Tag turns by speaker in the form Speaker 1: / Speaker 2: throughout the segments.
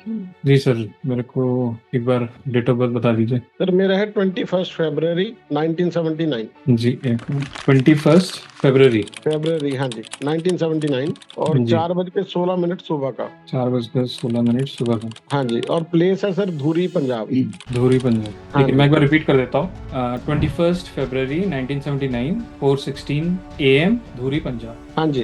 Speaker 1: जी sir, मेरे को एक बार डेट ऑफ बर्थ बता दीजिए।
Speaker 2: सर मेरा है 21 फरवरी 1979।
Speaker 1: जी, 21 फरवरी।
Speaker 2: फरवरी, हाँ जी, 1979, और
Speaker 1: जी,
Speaker 2: 4:16 सुबह का।
Speaker 1: 4:16 सुबह का।
Speaker 2: हाँ जी, और प्लेस है सर धुरी, पंजाब।
Speaker 1: धूरी पंजाब।
Speaker 2: हाँ
Speaker 1: ठीक है, मैं
Speaker 2: जी।
Speaker 1: एक बार रिपीट कर देता हूँ। 21 फरवरी 1979, 4:16 AM, धूरी पंजाब।
Speaker 2: हाँ जी।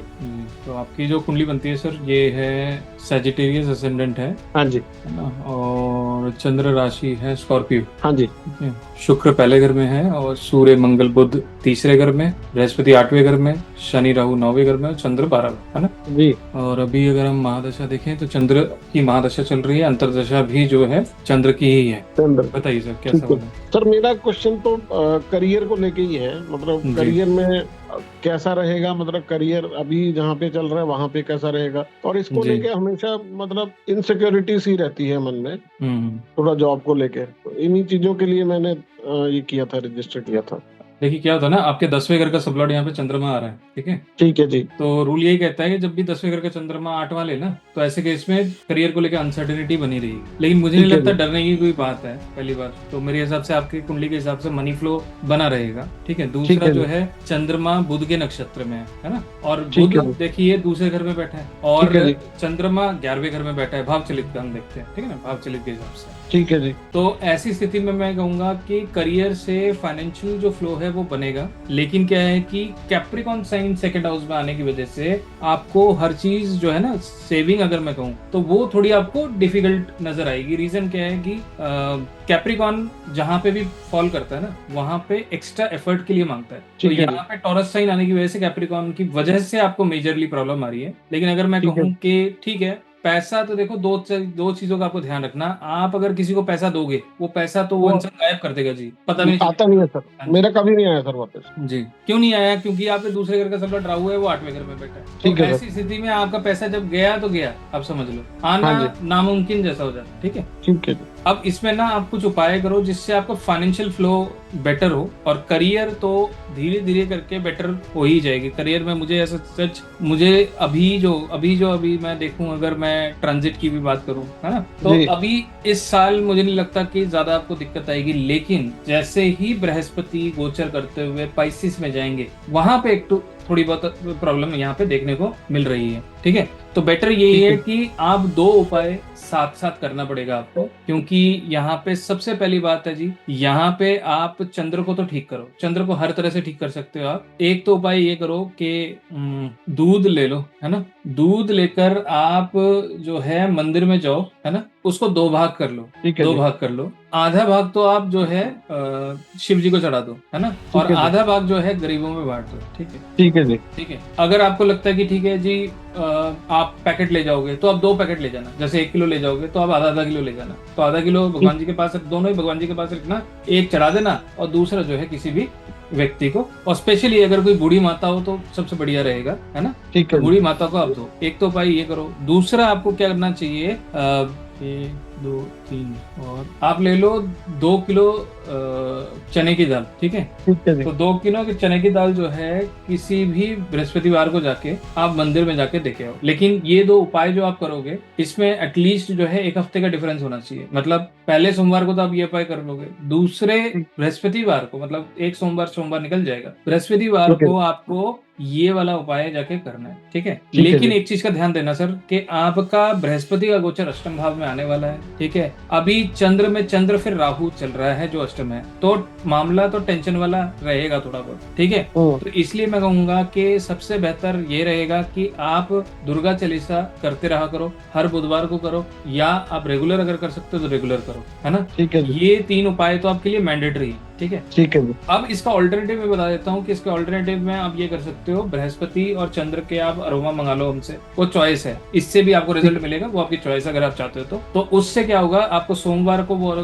Speaker 1: तो आपकी जो कुंडली बनती है सर, ये है सजिटेरियस असेंडेंट
Speaker 2: हाँ जी।
Speaker 1: है ना। और चंद्र राशि है स्कॉर्पियो।
Speaker 2: हाँ जी।
Speaker 1: ठीक है। शुक्र पहले घर में है, और सूर्य मंगल बुध तीसरे घर में, बृहस्पति 8वें घर में, शनि राहु 9वें घर में, और चंद्र 12 में है ना।
Speaker 2: जी।
Speaker 1: और अभी अगर हम महादशा देखें तो चंद्र की महादशा चल रही है, अंतर्दशा भी जो है चंद्र की ही है।
Speaker 2: चंद्र।
Speaker 1: बताइए सर, क्या
Speaker 2: ठीक है
Speaker 1: सवाल है।
Speaker 2: सर, मेरा क्वेश्चन तो करियर को लेके ही है। मतलब
Speaker 1: जी
Speaker 2: करियर में कैसा रहेगा, मतलब करियर अभी जहाँ पे चल रहा है वहां पे कैसा रहेगा, और इसको
Speaker 1: जी।
Speaker 2: लेके हमेशा मतलब इनसिक्योरिटी सी रहती है मन में,
Speaker 1: हम्म।
Speaker 2: थोड़ा जॉब को लेके। तो इन्हीं चीजों के लिए मैंने ये किया था, रजिस्टर किया था।
Speaker 1: देखिए क्या होता है ना, आपके 10वें घर का सबलॉर्ड यहाँ पे चंद्रमा आ रहा है। ठीक है।
Speaker 2: ठीक है जी।
Speaker 1: तो रूल यही कहता है कि जब भी 10वें घर का चंद्रमा 8वां ले ना, तो ऐसे केस में करियर को लेकर अनसर्टेनिटी बनी रहेगी। लेकिन मुझे नहीं
Speaker 2: ठीक है
Speaker 1: लगता
Speaker 2: जी।
Speaker 1: डरने की कोई बात है। पहली बात तो मेरे हिसाब से आपकी कुंडली के हिसाब से मनी फ्लो बना रहेगा। ठीक है।
Speaker 2: ठीक
Speaker 1: दूसरा
Speaker 2: है
Speaker 1: जो
Speaker 2: जी।
Speaker 1: है, चंद्रमा बुध के नक्षत्र में है ना। और
Speaker 2: ठीक
Speaker 1: बुध
Speaker 2: है जी।
Speaker 1: देखिए दूसरे घर में बैठा है,
Speaker 2: ठीक
Speaker 1: और
Speaker 2: है जी।
Speaker 1: चंद्रमा 11वें घर में बैठा है। भाव चलित का हम देखते हैं, ठीक है ना, भाव चलित के हिसाब से।
Speaker 2: ठीक है जी।
Speaker 1: तो ऐसी स्थिति में मैं कहूंगा कि करियर से फाइनेंशियल जो फ्लो है वो बनेगा। लेकिन क्या है कि कैप्रिकॉन साइन सेकंड हाउस में आने की वजह से आपको हर चीज जो है ना, सेविंग अगर मैं कहूँ तो वो थोड़ी आपको डिफिकल्ट नजर आएगी। रीजन क्या है कि कैप्रिकॉन जहां पे भी फॉल करता है ना, वहां पे एक्स्ट्रा एफर्ट के लिए मांगता है। तो
Speaker 2: ठीक है जी।
Speaker 1: यहाँ पे टॉरस साइन आने की वजह से कैप्रिकॉन की वजह से आपको मेजरली प्रॉब्लम आ रही है। लेकिन अगर मैं
Speaker 2: ठीक है।
Speaker 1: कहूँ कि ठीक है, पैसा तो देखो, दो चीजों का आपको ध्यान रखना। आप अगर किसी को पैसा दोगे, वो पैसा तो वो
Speaker 2: वो
Speaker 1: इंसान गायब कर देगा जी, पता भी नहीं
Speaker 2: आता नहीं है सर,
Speaker 1: चलेगा। हाँ जी।
Speaker 2: मेरा कभी नहीं आया सर वापस।
Speaker 1: जी, क्यों नहीं आया? क्योंकि आपके दूसरे घर का सबका राहु है, वो 8वें घर में बैठा है। तो
Speaker 2: ठीक है सर।
Speaker 1: ऐसी स्थिति में आपका पैसा जब गया तो गया, आप समझ लो,
Speaker 2: हाँ
Speaker 1: आना
Speaker 2: जी।
Speaker 1: नामुमकिन जैसा हो जाता है। ठीक है।
Speaker 2: ठीक है जी।
Speaker 1: अब इसमें ना आप कुछ उपाय करो जिससे आपका फाइनेंशियल फ्लो बेटर हो, और करियर तो धीरे धीरे करके बेटर हो ही जाएगी। करियर में मुझे ऐसा सच, मुझे अभी मैं देखूं, अगर मैं ट्रांजिट की भी बात करूं है ना, तो
Speaker 2: जी।
Speaker 1: अभी इस साल मुझे नहीं लगता कि ज्यादा आपको दिक्कत आएगी। लेकिन जैसे ही बृहस्पति गोचर करते हुए पाइसिस में जाएंगे, वहां पे एक तो थोड़ी बहुत प्रॉब्लम यहाँ पे देखने को मिल रही है। ठीक है। तो बेटर यही
Speaker 2: ठीक
Speaker 1: है
Speaker 2: है।
Speaker 1: कि आप दो उपाय साथ साथ करना पड़ेगा आपको, क्योंकि यहाँ पे सबसे पहली बात है जी, यहाँ पे आप चंद्र को तो ठीक करो। चंद्र को हर तरह से ठीक कर सकते हो आप। एक तो उपाय ये करो कि दूध ले लो, है ना। दूध लेकर आप जो है मंदिर में जाओ, है ना, उसको दो भाग कर लो।
Speaker 2: ठीक है
Speaker 1: दो
Speaker 2: जी।
Speaker 1: भाग कर लो। आधा भाग तो आप जो है शिव जी को चढ़ा दो, है ना, और
Speaker 2: ठीक है जी।
Speaker 1: आधा भाग जो है गरीबों में बांट दो। ठीक है।
Speaker 2: ठीक है जी।
Speaker 1: ठीक है। अगर आपको लगता है कि ठीक है जी, आप पैकेट ले जाओगे तो आप 2 पैकेट ले जाना। जैसे 1 किलो ले जाओगे तो आप आधा आधा किलो ले जाना। तो आधा किलो
Speaker 2: ठीक।
Speaker 1: भगवान जी के पास दोनों ही भगवान जी के पास रखना। एक चढ़ा देना, और दूसरा जो है किसी भी व्यक्ति को, और स्पेशली अगर कोई बूढ़ी माता हो तो सबसे बढ़िया रहेगा, है ना।
Speaker 2: ठीक
Speaker 1: तो
Speaker 2: है जी।
Speaker 1: बूढ़ी माता को आप दो। एक तो भाई ये करो। दूसरा आपको क्या करना चाहिए, 1 2 3, और आप ले लो 2 किलो चने की दाल। ठीक है।
Speaker 2: ठीक है जी।
Speaker 1: तो 2 किलो की चने की दाल जो है, किसी भी बृहस्पतिवार को जाके आप मंदिर में जाके देके आओ। लेकिन ये दो उपाय जो आप करोगे, इसमें एटलीस्ट जो है 1 हफ्ते का डिफरेंस होना चाहिए। मतलब पहले सोमवार को तो आप ये उपाय कर लोगे, दूसरे
Speaker 2: ठीक।
Speaker 1: बृहस्पतिवार को, मतलब एक सोमवार निकल जाएगा, बृहस्पतिवार
Speaker 2: ठीक है।
Speaker 1: को आपको ये वाला उपाय जाके करना है। ठीक है।
Speaker 2: ठीक है
Speaker 1: लेकिन
Speaker 2: जी।
Speaker 1: एक चीज का ध्यान देना सर, कि आपका बृहस्पति का गोचर अष्टम भाव में आने वाला है। ठीक है। अभी चंद्र में चंद्र फिर राहु चल रहा है जो अष्टम है, तो मामला तो टेंशन वाला रहेगा थोड़ा बहुत। ठीक है। तो इसलिए मैं कहूंगा कि सबसे बेहतर ये रहेगा कि आप दुर्गा चालीसा करते रहा करो, हर बुधवार को करो, या आप रेगुलर अगर कर सकते हो तो रेगुलर करो, है ना।
Speaker 2: ठीक है जी।
Speaker 1: ये 3 उपाय तो आपके लिए मैंडेटरी है। ठीक है।
Speaker 2: ठीक है जी।
Speaker 1: अब इसका ऑल्टरनेटिव मैं बता देता हूँ कि इसके ऑल्टरनेटिव में आप ये कर सकते हो, बृहस्पति और चंद्र के आप अरोमा मंगा लो हमसे, वो चॉइस है, इससे भी आपको
Speaker 2: ठीक।
Speaker 1: रिजल्ट मिलेगा, वो आपकी चॉइस अगर आप चाहते हो तो उससे क्या होगा, आपको सोमवार को वो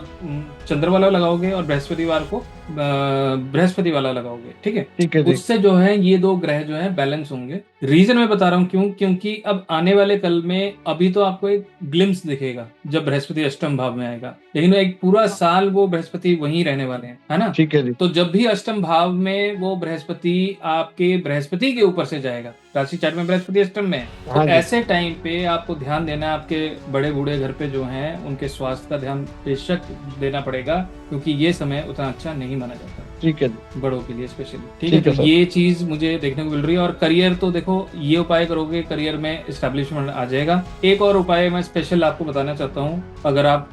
Speaker 1: चंद्र वाला लगाओगे, और बृहस्पतिवार को बृहस्पति वाला लगाओगे। ठीक है।
Speaker 2: ठीक है जी।
Speaker 1: उससे जो है ये दो ग्रह जो है बैलेंस होंगे। रीजन मैं बता रहा हूँ क्यों, क्योंकि अब आने वाले कल में, अभी तो आपको एक ग्लिम्स दिखेगा जब बृहस्पति अष्टम भाव में आएगा, लेकिन एक पूरा साल वो बृहस्पति वहीं रहने वाले हैं, है ना।
Speaker 2: ठीक है जी।
Speaker 1: तो जब भी अष्टम भाव में वो बृहस्पति आपके बृहस्पति के ऊपर से जाएगा, राशि चार्ट में बृहस्पति अष्टम में है। तो
Speaker 2: हाँ जी।
Speaker 1: ऐसे टाइम पे आपको ध्यान देना है, आपके बड़े बूढ़े घर पे जो हैं उनके स्वास्थ्य का ध्यान बेशक देना पड़ेगा, क्योंकि ये समय उतना अच्छा नहीं माना जाता
Speaker 2: ठीक है जी।
Speaker 1: बड़ों के लिए स्पेशली। ठीक
Speaker 2: ठीक
Speaker 1: है,
Speaker 2: है
Speaker 1: तो
Speaker 2: सर।
Speaker 1: ये चीज मुझे देखने को मिल रही है। और करियर तो देखो, ये उपाय करोगे करियर में एस्टेब्लिशमेंट आ जाएगा। एक और उपाय मैं स्पेशल आपको बताना चाहता हूँ, अगर आप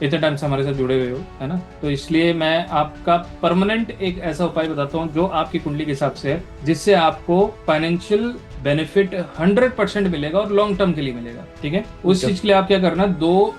Speaker 1: इतने टाइम से हमारे साथ जुड़े हुए हो, है ना, तो इसलिए मैं आपका परमानेंट एक ऐसा उपाय बताता हूँ जो आपकी कुंडली के हिसाब से है, जिससे आपको फाइनेंशियल बेनिफिट 100% मिलेगा और लॉन्ग टर्म के लिए मिलेगा। ठीक है, उस
Speaker 2: ठीक है।
Speaker 1: चीज के लिए आप क्या करना, 2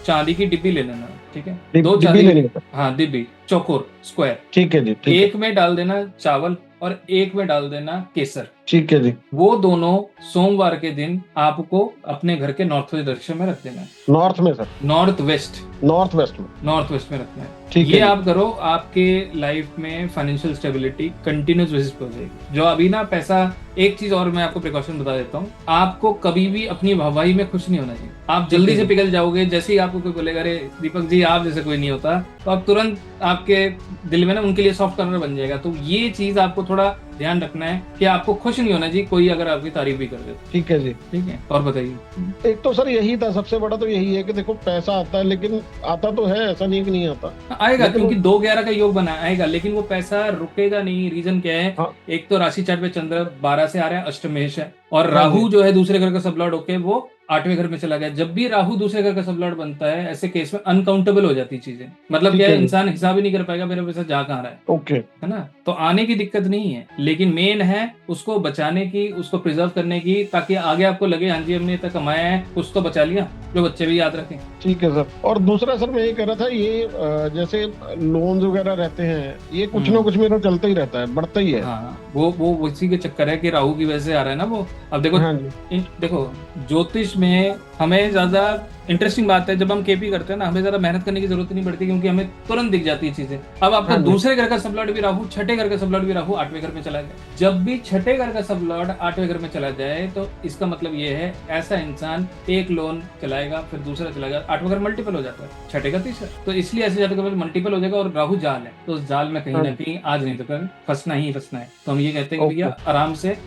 Speaker 1: चांदी की डिब्बी ले लेना। ठीक है, 2
Speaker 2: डिब्बी
Speaker 1: चांदी
Speaker 2: लेनी है सर।
Speaker 1: हाँ, डिब्बी चौकोर स्क्वायर।
Speaker 2: ठीक है जी। ठीक है।
Speaker 1: एक में डाल देना चावल और एक में डाल देना केसर।
Speaker 2: ठीक है जी।
Speaker 1: वो दोनों सोमवार के दिन आपको अपने घर के नॉर्थ वेस्ट डायरेक्शन में रख देना है।
Speaker 2: नॉर्थ में sir?
Speaker 1: North west
Speaker 2: north west में?
Speaker 1: नॉर्थ वेस्ट में रखना है।
Speaker 2: ठीक है
Speaker 1: ये
Speaker 2: जी।
Speaker 1: आप करो, आपके लाइफ में फाइनेंशियल स्टेबिलिटी कंटिन्यूस बेसिस पे हो जाएगी। जो अभी ना पैसा, एक चीज और मैं आपको प्रिकॉशन बता देता हूँ, आपको कभी भी अपनी वाहवाही में खुश नहीं होना चाहिए। आप जल्दी से पिघल जाओगे, जैसे ही आपको कोई बोलेगा अरे दीपक जी आप जैसे कोई नहीं होता, तो आप तुरंत आपके दिल में ना उनके लिए सॉफ्ट कॉर्नर बन जाएगा। तो ये चीज आपको थोड़ा ध्यान रखना है कि आपको खुश नहीं होना चाहिए कोई अगर आपकी तारीफ भी कर दे।
Speaker 2: ठीक है जी।
Speaker 1: ठीक है, और बताइए।
Speaker 2: एक तो सर यही था, सबसे बड़ा तो यही है कि देखो पैसा आता है, लेकिन आता तो है, ऐसा नहीं कि नहीं आता।
Speaker 1: आएगा,
Speaker 2: लेकिन
Speaker 1: क्योंकि 2-11 का योग बना आएगा, लेकिन वो पैसा रुकेगा नहीं। रीजन क्या है?
Speaker 2: हाँ।
Speaker 1: एक तो राशि चार्ट पे चंद्र 12 से आ रहा है, अष्टमेश है, और
Speaker 2: हाँ
Speaker 1: राहु
Speaker 2: जी।
Speaker 1: जो है दूसरे घर का सबलॉर्ड होके वो 8वें घर में चला गया। जब भी राहु दूसरे घर का सबलॉर्ड बनता है, ऐसे केस में अनकाउंटेबल हो जाती चीजें। मतलब
Speaker 2: ठीक
Speaker 1: क्या
Speaker 2: है
Speaker 1: है,
Speaker 2: जी।
Speaker 1: इंसान हिसाब ही नहीं कर पाएगा मेरा पैसा जा कहाँ रहा है।
Speaker 2: ओके।
Speaker 1: है ना, तो आने की दिक्कत नहीं है, लेकिन मेन है उसको बचाने की, उसको प्रिजर्व करने की, ताकि आगे आपको लगे हाँ जी हमने तक कमाया है, कुछ तो बचा लिया, जो बच्चे भी याद रखें।
Speaker 2: ठीक है सर। और दूसरा सर मैं ये कह रहा था, ये जैसे लोन्स वगैरह रहते हैं, ये कुछ ना कुछ मेरा चलता ही रहता है, बढ़ता ही है।
Speaker 1: हाँ, वो उसी के चक्कर है कि राहु की वजह से आ रहा है ना वो। अब देखो,
Speaker 2: हाँ जी।
Speaker 1: देखो ज्योतिष में हमें ज्यादा इंटरेस्टिंग बात है, जब हम केपी करते हैं ना, हमें ज्यादा मेहनत करने की जरूरत नहीं पड़ती, क्योंकि हमें तुरंत दिख जाती है चीजें। अब आपका
Speaker 2: हाँ जी।
Speaker 1: दूसरे घर का सबलॉर्ड भी राहु, छठे घर का सबलॉर्ड भी राहु 8वें घर में चला जाए। जब भी छठे घर का सबलॉर्ड 8वें घर में चला जाए, तो इसका मतलब ये है ऐसा इंसान एक लोन चलाएगा, फिर दूसरा चलाएगा, 8वां घर मल्टीपल हो जाता है, छठे का तीसरा। तो इसलिए ऐसे जाते मल्टीपल हो जाएगा, और राहु जाल है, तो उस जाल में कहीं ना कहीं आज नहीं तो कल फंसना ही फंसना है। तो हम ये कहते हैं कि भैया आराम से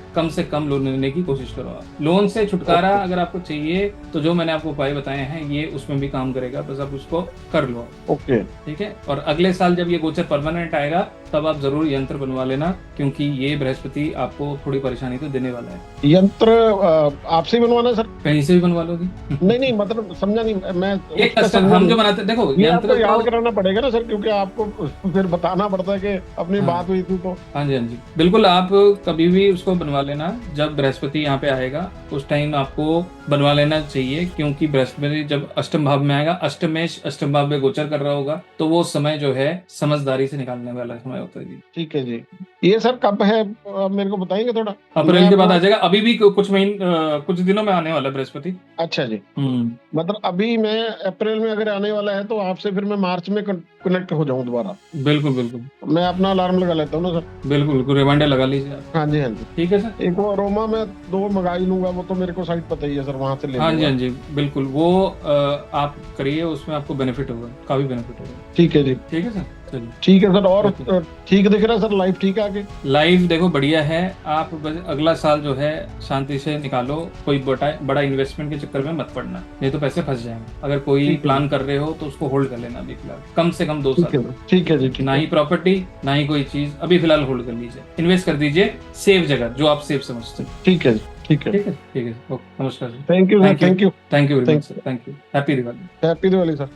Speaker 1: कम लोन लेने की कोशिश करो। आप लोन से छुटकारा अगर आपको चाहिए, तो जो मैंने आपको उपाय बताए हैं ये उसमें भी काम करेगा, बस आप उसको कर लो।
Speaker 2: ओके।
Speaker 1: ठीक है, और अगले साल जब ये गोचर परमानेंट आएगा, तब आप जरूर यंत्र बनवा लेना, क्योंकि ये बृहस्पति आपको थोड़ी परेशानी तो देने वाला है।
Speaker 2: यंत्र आपसे ही बनवाना है सर?
Speaker 1: कहीं से भी बनवा लोगी?
Speaker 2: नहीं मतलब समझा नहीं मैं।
Speaker 1: एक कस्टम हम जो बनाते, देखो
Speaker 2: ये आपको
Speaker 1: यंत्र
Speaker 2: याद
Speaker 1: तो,
Speaker 2: कराना पड़ेगा ना सर, क्योंकि आपको फिर बताना पड़ता है कि अपनी
Speaker 1: हाँ।
Speaker 2: बात हुई थी तो।
Speaker 1: हाँ जी, हाँ जी, बिल्कुल। आप कभी भी उसको बनवा लेना, जब बृहस्पति यहाँ पे आएगा उस टाइम आपको बनवा लेना चाहिए, क्योंकि बृहस्पति जब अष्टम भाव में आएगा, अष्टमेश अष्टम भाव में गोचर कर रहा होगा, तो वो समय जो है समझदारी से निकालने वाला समय होता है जी।
Speaker 2: ठीक है जी। ये सर कब है, मेरे को बताएंगे थोड़ा?
Speaker 1: अप्रैल के बाद आ जाएगा, अभी भी कुछ दिनों में आने वाला है बृहस्पति।
Speaker 2: अच्छा जी। मतलब अभी मैं अप्रैल में अगर आने वाला है, तो आपसे फिर मैं मार्च में कनेक्ट हो जाऊं दोबारा?
Speaker 1: बिल्कुल बिल्कुल,
Speaker 2: मैं अपना अलार्म लगा लेता हूँ ना सर।
Speaker 1: बिल्कुल बिल्कुल, रिमाइंडर लगा लीजिए आप।
Speaker 2: हाँ जी। हाँ जी।
Speaker 1: ठीक है सर।
Speaker 2: एक वो अरोमा मैं 2 मंगा ही लूंगा, वो तो मेरे को साइट पता ही है सर, वहां से ले
Speaker 1: हाँ जी,
Speaker 2: लूंगा।
Speaker 1: हाँ जी, बिल्कुल। वो आप करिए, उसमें आपको बेनिफिट होगा, काफी बेनिफिट होगा।
Speaker 2: ठीक है जी।
Speaker 1: ठीक है सर, चलिए।
Speaker 2: ठीक है सर। और ठीक दिख रहा है सर, लाइफ ठीक है आगे?
Speaker 1: लाइव देखो बढ़िया है। आप बस अगला साल जो है शांति से निकालो, कोई बड़ा इन्वेस्टमेंट के चक्कर में मत पड़ना, नहीं तो पैसे फंस जाएंगे। अगर कोई प्लान कर रहे हो तो उसको होल्ड कर लेना अभी फिलहाल, कम से कम 2 साल।
Speaker 2: ठीक है जी।
Speaker 1: ना ही प्रॉपर्टी, ना ही कोई चीज, अभी फिलहाल होल्ड कर लीजिए, इन्वेस्ट कर दीजिए सेफ जगह जो आप सेफ समझते हैं।
Speaker 2: ठीक है जी। ठीक है।
Speaker 1: ठीक है, ठीक है, ओके, नमस्कार।
Speaker 2: Thank you sir. Thank you.
Speaker 1: Thank you very much sir, thank you. Happy Diwali.
Speaker 2: Happy Diwali sir.